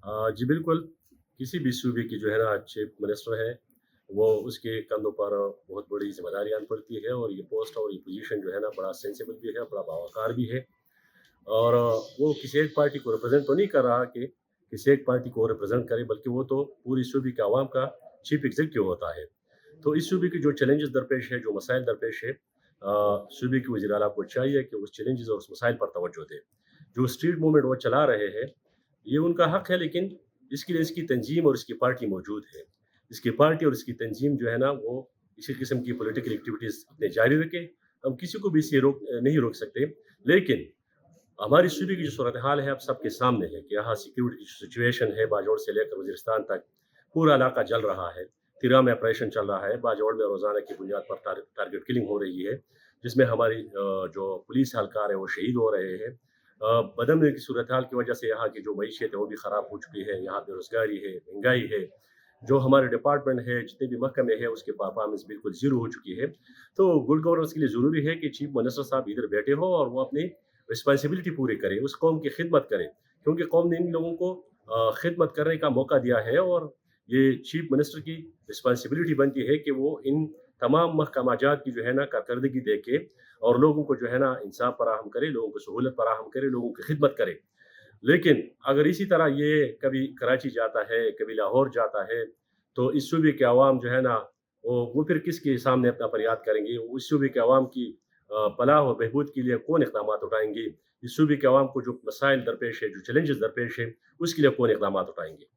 जी बिल्कुल, किसी भी सूबे की जो है ना चीफ़ मिनिस्टर है, वो उसके कंधों पर बहुत बड़ी ज़िम्मेदारी आन पड़ती है और ये पोस्ट और ये पोज़ीशन जो है ना बड़ा सेंसिबल भी है, बड़ा बावक़ार भी है और वो किसी एक पार्टी को रिप्रेज़ेंट तो नहीं कर रहा कि किसी एक पार्टी को रिप्रेज़ेंट करे, बल्कि वो तो पूरी सूबे के अवाम का चीफ़ एग्ज़ीक्यूटिव होता है। तो इस सूबे की जो चैलेंजेस दरपेश है, जो मसाइल दरपेश है, सूबे के वज़ीर आला को चाहिए कि उस चैलेंजेस और उस मसाइल पर तवज्जो दें। जो स्ट्रीट मूवमेंट वो चला रहे हैं, ये उनका हक है, लेकिन इसके लिए इसकी तंजीम और इसकी पार्टी मौजूद है। इसकी पार्टी और इसकी तंजीम जो है ना, वो इसी किस्म की पॉलिटिकल एक्टिविटीज़ अपने जारी रखे। हम किसी को भी इससे नहीं रोक सकते। लेकिन हमारी सूबे की जो सूरत हाल है अब सबके सामने है कि यहाँ सिक्योरिटी की सिचुएशन है, बाजौड़ से लेकर वज़ीरिस्तान तक पूरा इलाका जल रहा है। तिरा में ऑपरेशन चल रहा है, बाजौड़ में रोज़ाना की बुनियाद पर टारगेट किलिंग हो रही है, जिसमें हमारी जो पुलिस एहलकार है वो शहीद हो रहे हैं। बदअमनी की सूरत हाल की वजह से यहाँ की जो मईशत है वो भी ख़राब हो चुकी है, यहाँ बेरोज़गारी है, महंगाई है, जो हमारे डिपार्टमेंट है, जितने भी महकमे हैं उसकी परफ़ॉर्मेंस बिल्कुल ज़ीरो हो चुकी है। तो गुड गवर्नेंस के लिए ज़रूरी है कि चीफ़ मिनिस्टर साहब इधर बैठे हों और वो अपनी रिस्पॉन्सिबिलिटी पूरी करें, उस कौम की खिदमत करें, क्योंकि कौम ने इन लोगों को खिदमत करने का मौका दिया है और ये चीफ मिनिस्टर की रिस्पॉन्सिबिलिटी बनती है कि वो इन तमाम महकमाजात की जो है ना कारकर्दगी देखे और लोगों को जो है ना इंसाफ फराहम करे, लोगों को सहूलत फराहम करे, लोगों की खिदमत करे। लेकिन अगर इसी तरह ये कभी कराची जाता है, कभी लाहौर जाता है, तो इस सूबे के अवाम जो है ना, वो फिर किसके सामने अपना फरियाद करेंगे? उस सूबे के अवाम की फलाह और बहबूद के लिए कौन इक़दामात उठाएँगे? इस सूबे के अवाम को जो मसाइल दरपेश है, जो चैलेंजेज़ दरपेश है, उसके लिए कौन इक़दामात उठाएँगे?